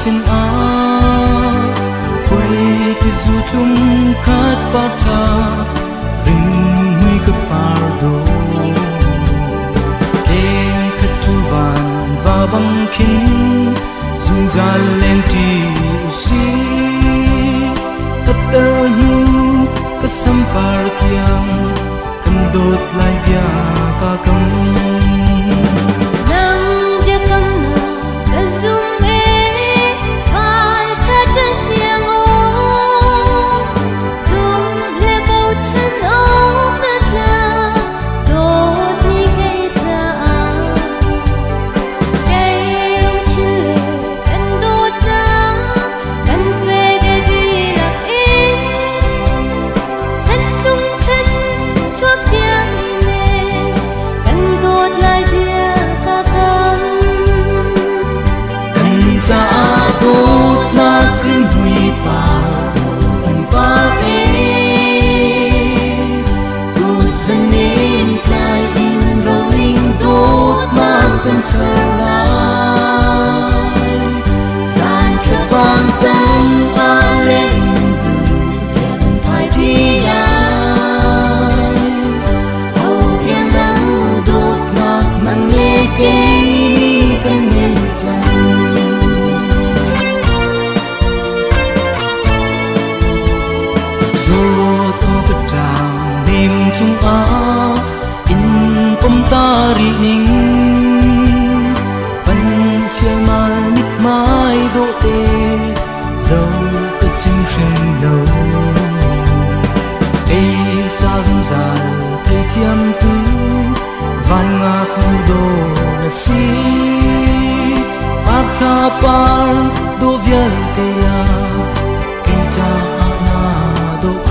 sin a quay cái du chung khát ba tha ring huy cái par do keng khát tu van và băng kín dung ra lên ti usi katernu kasampar tiang kandot lai bia ka kam chung a in pom tari ning pan chia mal nít mai do te dấu cái chân sừng đầu ai cha dung dài thấy thiam tu van ngạc mu do na si bác tha par do vial te la ai cha na do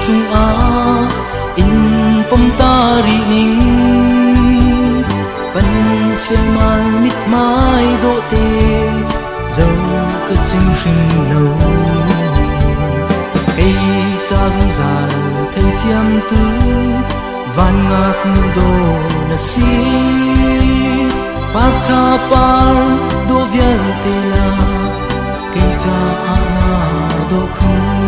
chung a in pom tari ning pan chia mal mít mai do te dấu cái chân sừng đầu ai cha dung dài thấy thiam tu van ngạc mu do na si bác tha par do vial te la ai cha na do khung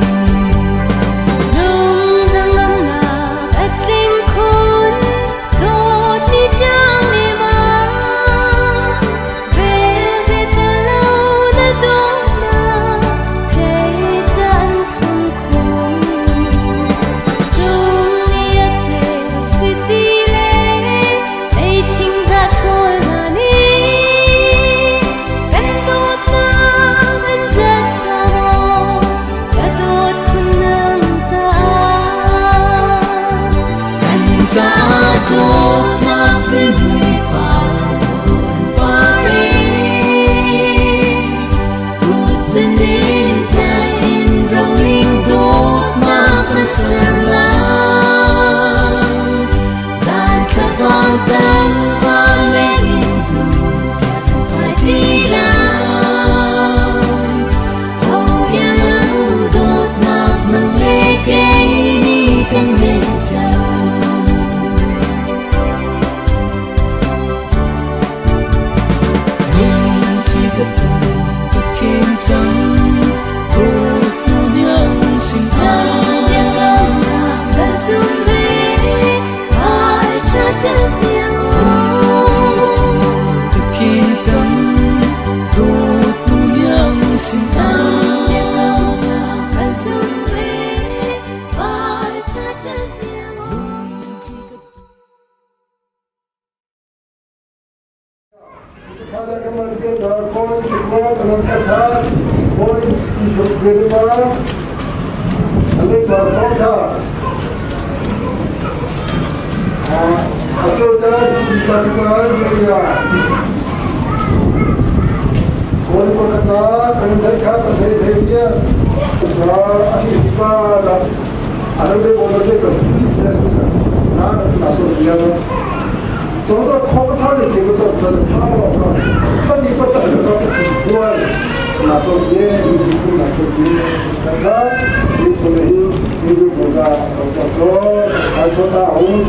chẳng thuộc nu nhang sinh ai gần xuống về ai cha chân miệng thực hiện chẳng thuộc nu nhang sinh ai gần xuống về ai cha chân miệng Pada kemudian poin semua penangkapan poin untuk kedua ini bahasa hasil dan dilakukan media poin perkata penangkapan terjadinya ini pada ada beberapa bisnes nah masuk dia 저도 커버사를 기부터 저는 파워가 한이 빠져서 그걸 나도 예 이거 나도 내가 이 소리 이거보다 더 알서다 온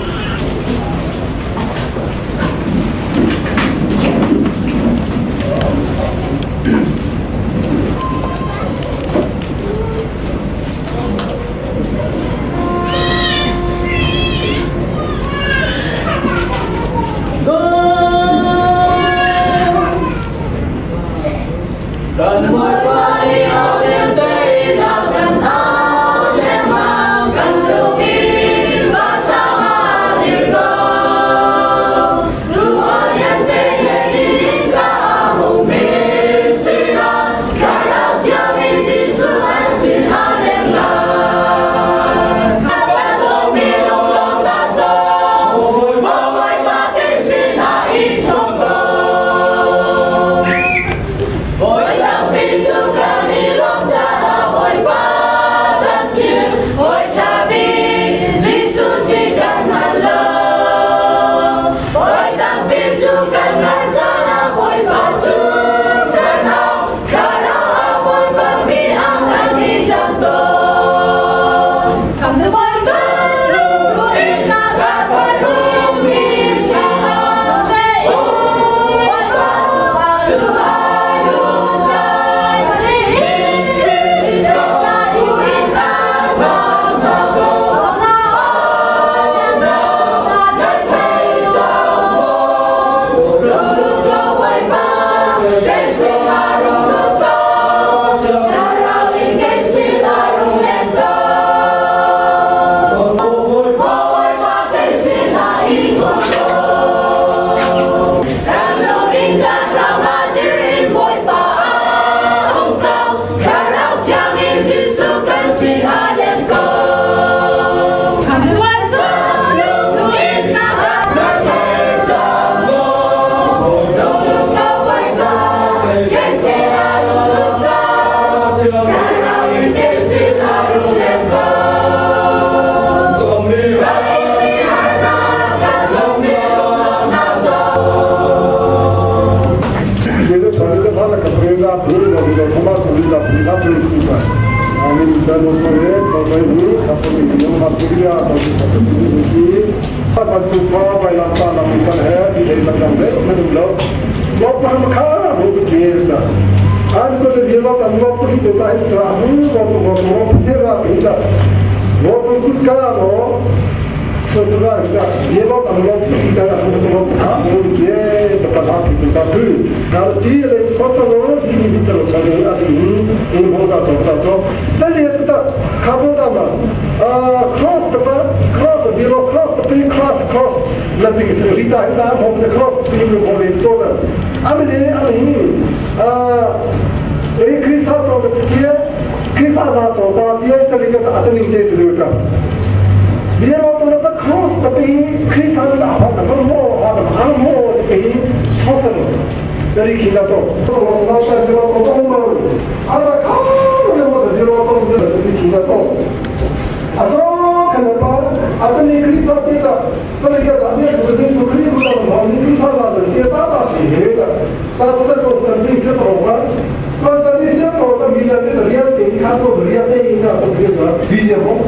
nothing is Rita Ita from the cross people for the solar. Krisa from the Kia, Krisa Zato, the Telecas attending day to the Uta. We are not on the cross the pay, Krisa, I'm more the pay, possible. Very keen at all. So was not that zero for the other car, zero from the keen at all. Atani Krisa data, so they get a new so clear on Krisa and get out of here. That's what was the big simple one. But the reason for the real thing, can't go real thing of visible.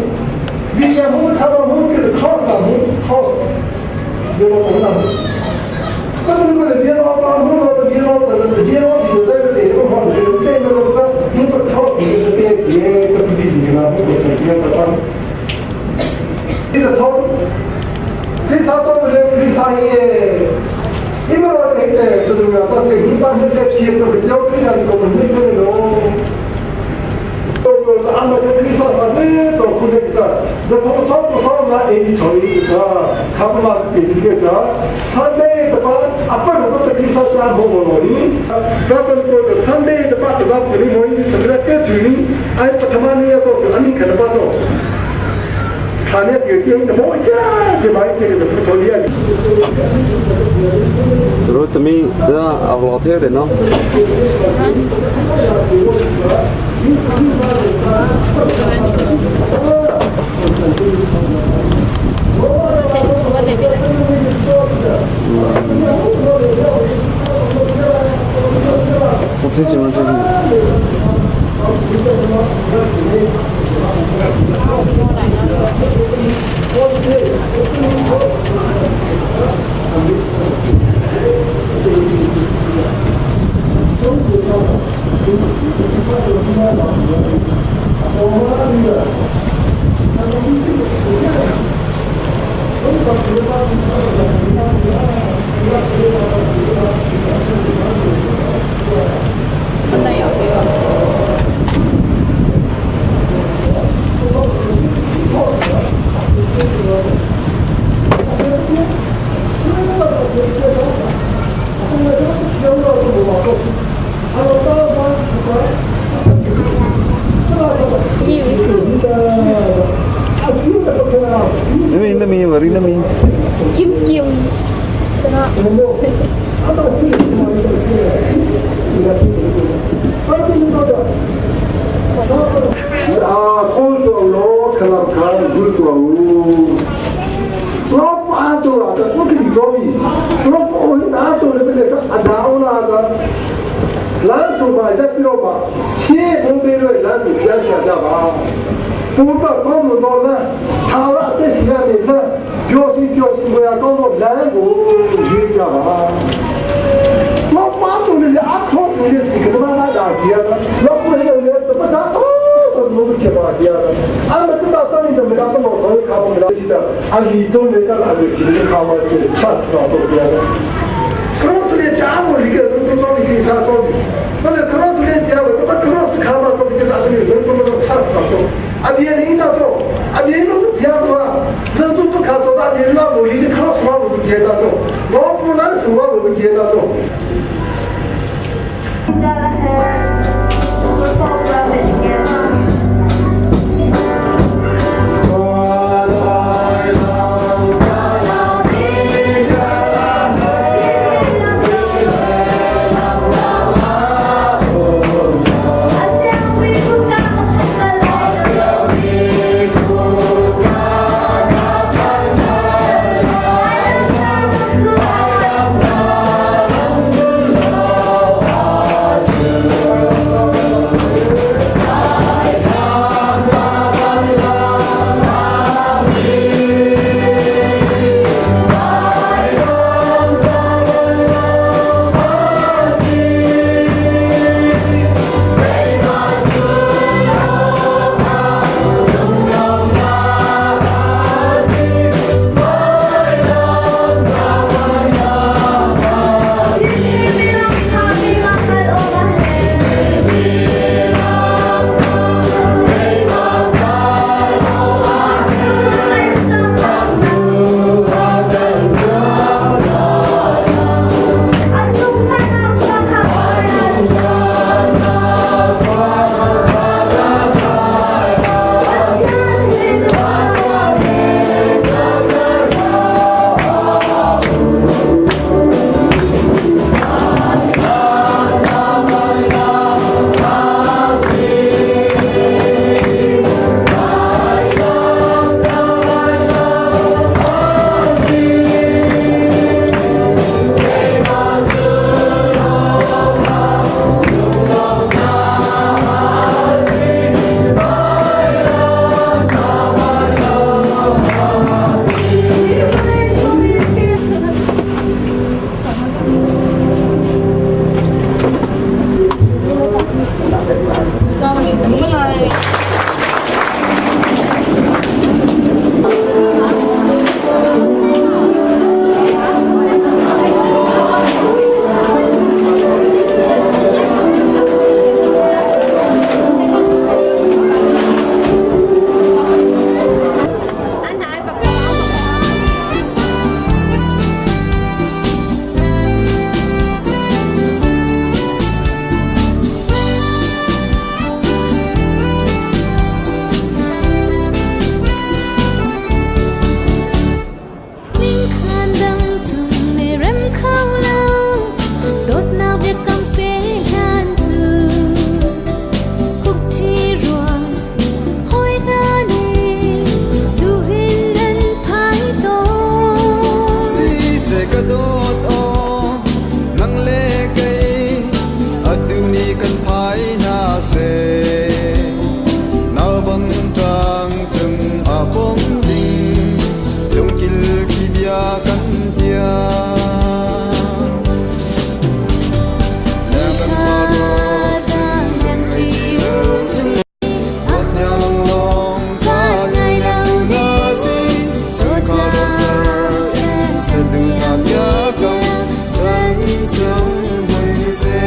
Visible cover moon is a cost of cost. You know, so the real of our moon or the real of the zero is the 서서서서나 애기 저희 가브마스 이게 선데이 때 앞으로부터 크리스마스 안 보고니 저도 선데이 때 그다 우리 모임이 서그렇게 주니 아이 파타마니아도 아니 그래도 खाने के लिए तो बहुत अच्छा जमाई चीज़ तो फुटबॉलिया rồi tụi mình ra vào theo để nó 어떻게 지만 저기 Ini mari ini. Kim Kim. 콜도 로 칼라칼 굴도 로 아도라 또 이거이 로 오늘 나도 이렇게 아다오나가 란토바 잡히로바 시에 공대로 란도 시작하자 또가 너무 너는 다라 때 시간에 교시 뭐야 또도 란고 얘기하자 뭐 마음을 아토 우리 그만하자 기야가 너프를 또 받아 너무 개발이야. 아무튼 나타나는 데 내가 뭐 거기 가보면 진짜 아기 좀 내가 알고 지금 가면 그 차트가 어떻게 크로스를 잡고 이게 좀 기사 좀 근데 크로스를 잡고 또 크로스 가면 또 이게 나중에 좀 차트가 좀 아비에 있다죠. 아비에도 지하도와 전투도 가서 아비에나 뭐 이제 크로스만 보고 기다죠. 너프는 수가 보고 기다죠. ni kan phai na se na bang trang chung a bom ding lung kil ki bia kan tia la kan ma do chung ai ti lo si at nya long long ka nai na na si chung ka do sa se du na bia kam chan chung mun se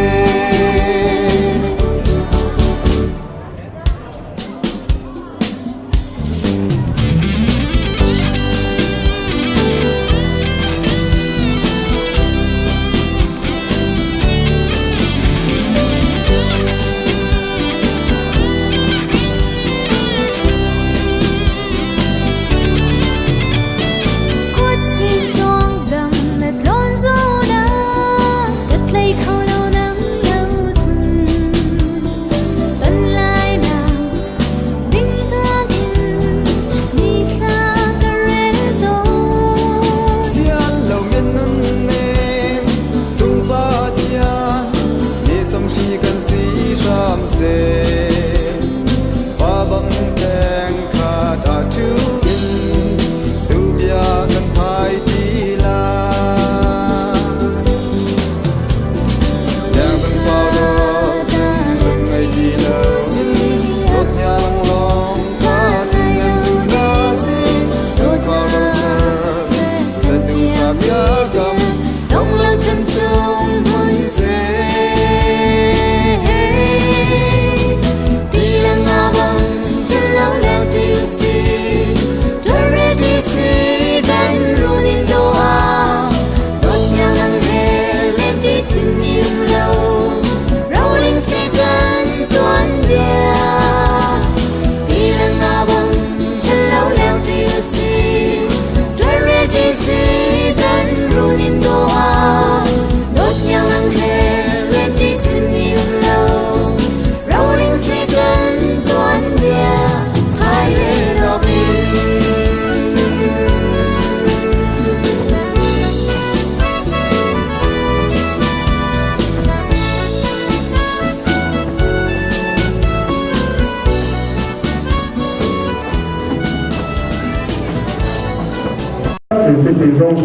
Thì xong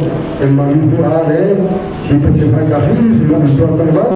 em mang đi qua đấy thì phải chịu phải cả phí thì nó cho sang đó.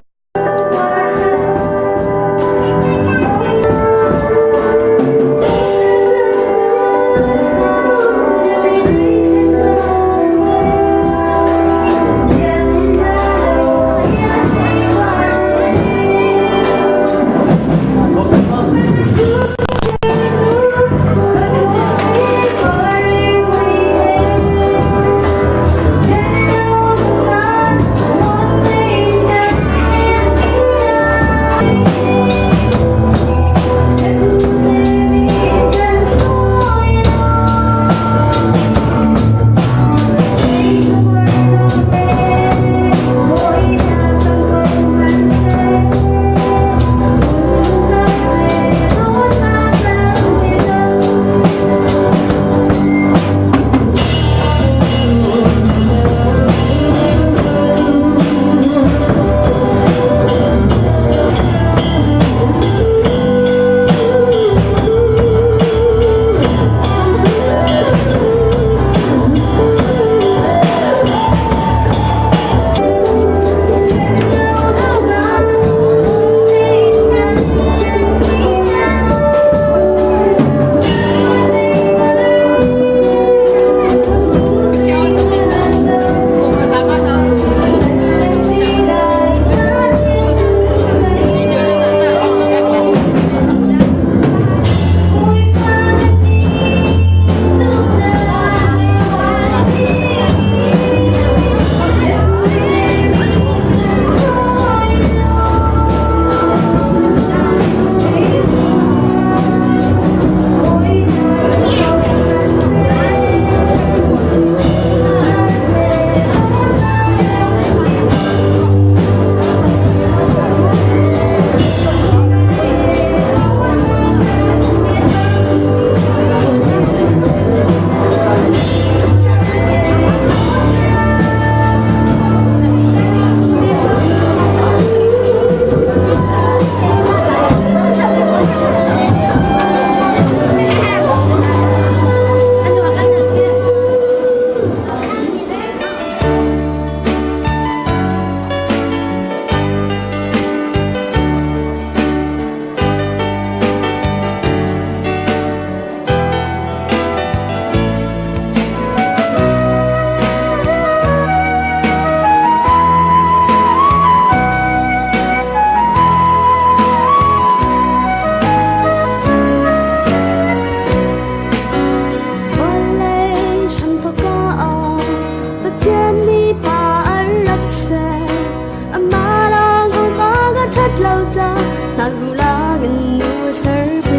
나루랑은 누웠을 펴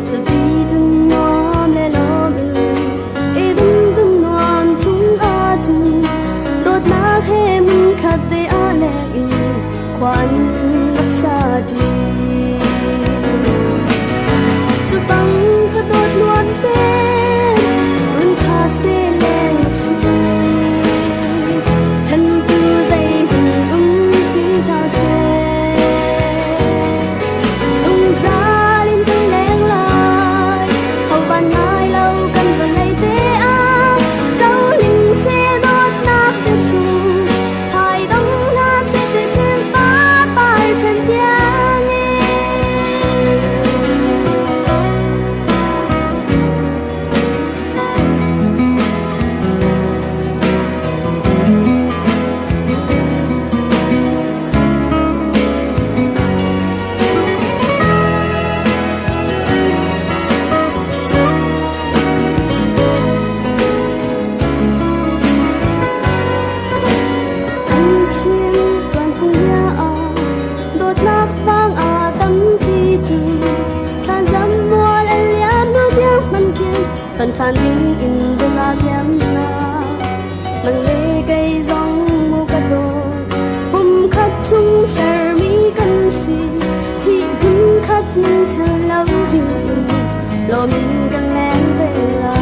저 뒤든 놈의 놈은 이름든 놈 중아든 đốt nát hem khát tê a lệ quan bắc xa đi cho băng cho đốt luôn tên luôn khát tê lên thân tư dây hình khi ta xe dùng ra lên cây lén lại hầu bàn mai lâu cần vào lấy tê a đâu linh xe đốt nát tê sung hai đông la sẽ từ trên phá bài chân tiếng anh chim toàn không nhớ đốt nát vang tâm thi từ tan dâm mua lên liam nước tiếngมันเกียงตอนทานนิ่งอินเดลาเทียมนานังเลไกซองมูกระโดผมคัดทุ่งเสรมีกันสีที่พึ่งคัดมันเธอเล่าถึงอินลมกันแรงเวลา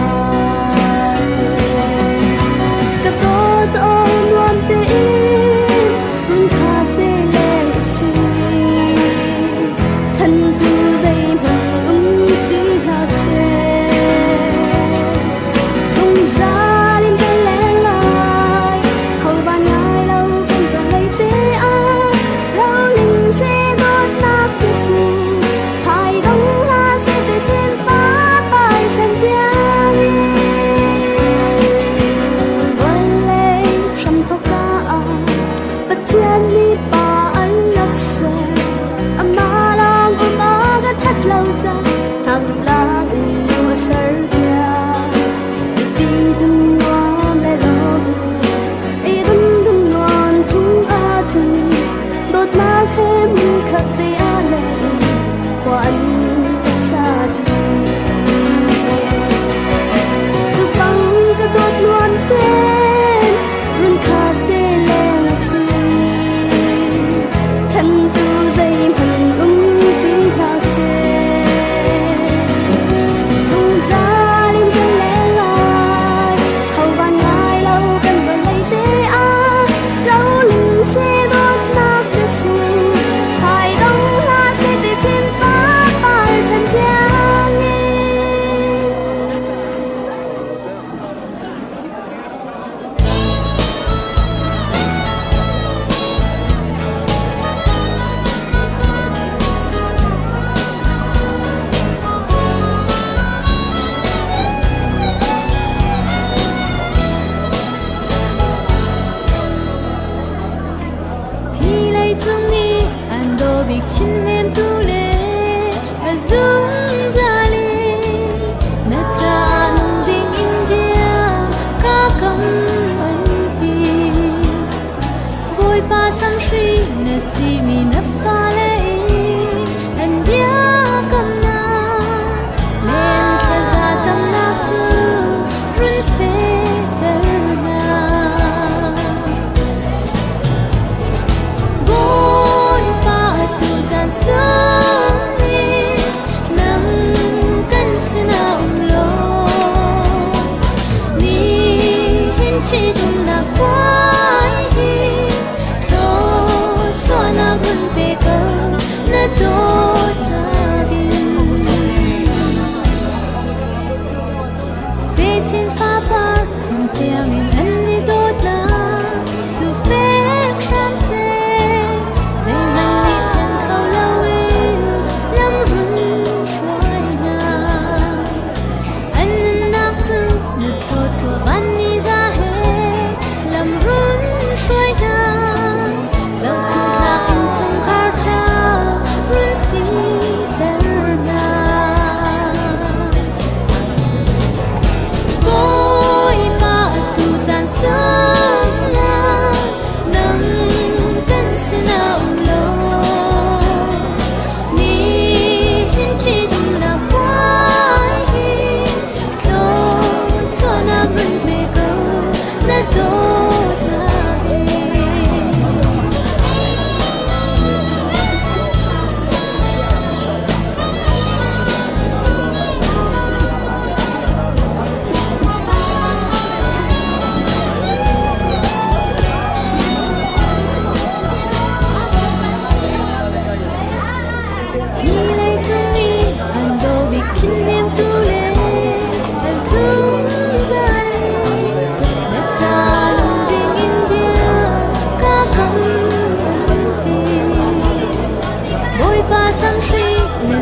กระโดดโอนวันเตอินมันขาดเตแรงชีทันตูใจมันตีหาเสสงสารกันแรงลายเขาบ้านง่ายเราเป็นตัวเลยเตอาเราลิงเสโดดนักที่สุดภายดงลาเสแต่เช่นฟ้าไปฉันเดียววันเล่คำเขากล้าประเทศนี้ป่าอันนักเสอำนาลองอุบาก็ชัดเราจะทำลางดูเสียดีจนวอนได้ลงไอ้ดุนดุนนอนทุ่งอาถึงโดดมาเข้มขัดตีอาเลควันชาดีจะฟังกระโดดล้วนเป็นรุ่นขาดเตแรงสีฉันตูใจมันปีหาเสสงสารกันแรงลายเขาบ้านง่ายเรากันบ่เลยเตอาเราลิงเสโดดนักจะสูภายดงลาเสแต่เช่นฟ้าไปฉันยังKhi lấy chung đi anh đồ bịch chín em tu lệ à dung ra đi nát ra nung đinh in bia cá cầm anh đi gối pa sam shi na si mi na pha lệ anh bia cầm na lên khia ra chăm nát tu run phê na Bôi pa tu gian sớm đi nắng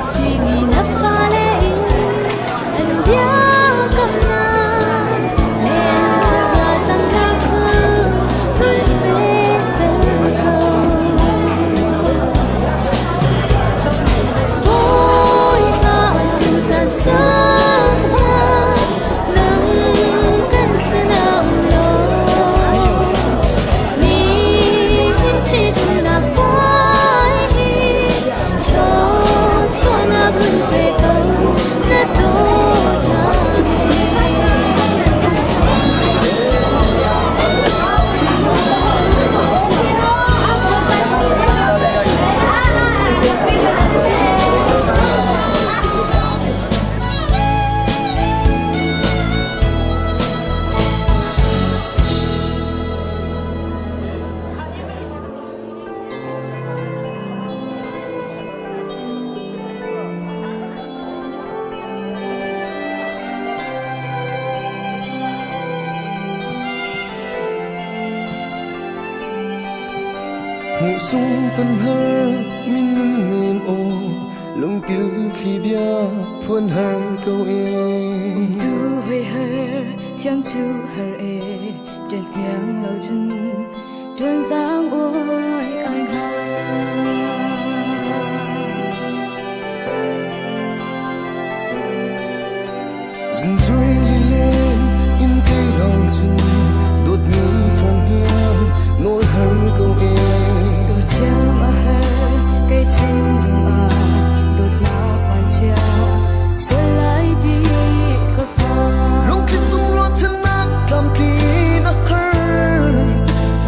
simi na fale an bia kam na len za zang nam tu rul fe ko boy na tu zan sang na nang kan sanam lo ni chi na boy cho cho na gun pe ko na to Hụ sung tân hơ min mềm ô lông tiêu khi bia phuân hơ câu e du hơi hờ chăm chú hờ e chân hiang lâu chân tuôn giang ôi anh ha dừng trôi lên in cây lòng chân đột nhiên phong hiang nỗi hơ câu e đôi chăm ở hờ cây chân lùng à đột na pan chia xuân lại đi có pa Long khi tung ruột chân nát làm kỳ nó hơ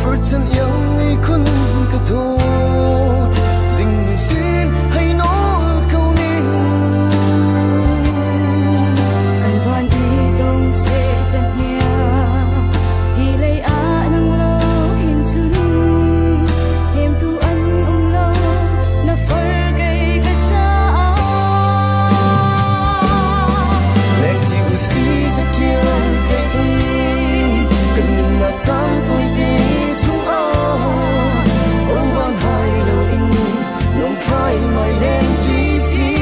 phật chân yêu ngây khôn cả thô dình xin hay nó câu nên anh quan đi đông sẽ chân hiang hi lấy á nang lo hin chun hem tu an lo na phar gay ka cha Lệ chỉ u si rất chiều thế cần nhìn là trang tôi đi chúng ôm van hai lâu in lòng khai mày lên chỉ si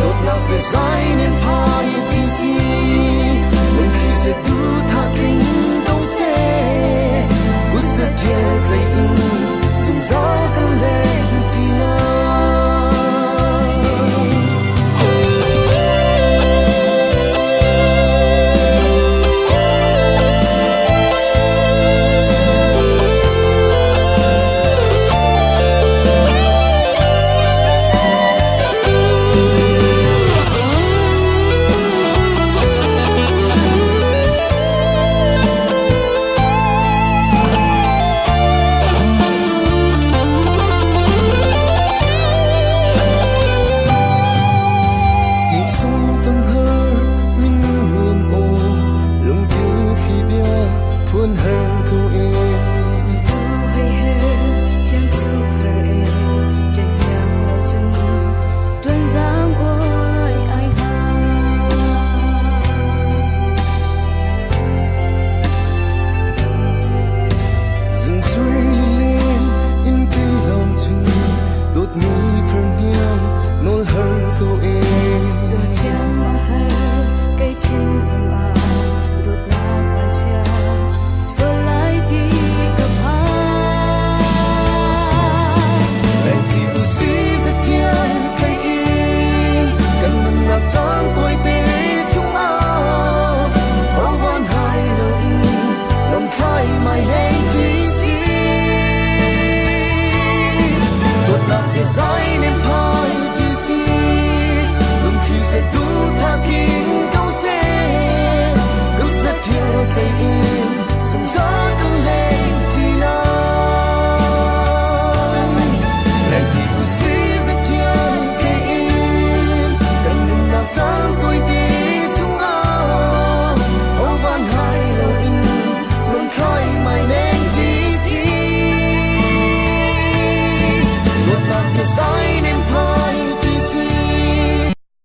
đột nào về dài nên phai chỉ si nên khi sẽ tu tha kinh đâu sẽ bút sẽ theo cây in dùng gió cơn lên chỉ nào Hãy subscribe cho kênh Ghiền Mì Gõ để không bỏ lỡ những video hấp dẫn du hơi hờ chăm chú hờ e chân hiang lâu chân tuôn giang ôi anh ha dừng trôi lên in cây lòng chân đột nghi phần hiang nỗi hơ câu e đôi chăm ở hờ cây chân lùng à đột na pan chia xuân lại đi gặp hai Lệ chỉ u si rất chiều cây in cần mình là trang tôi tế chúng ôm van hai lâu in lòng khai mày lên chỉ si đột lạc để dài nên phai chỉ si lòng khi sẽ tu tha kinh câu sẽ rất thiếu cây in sông gió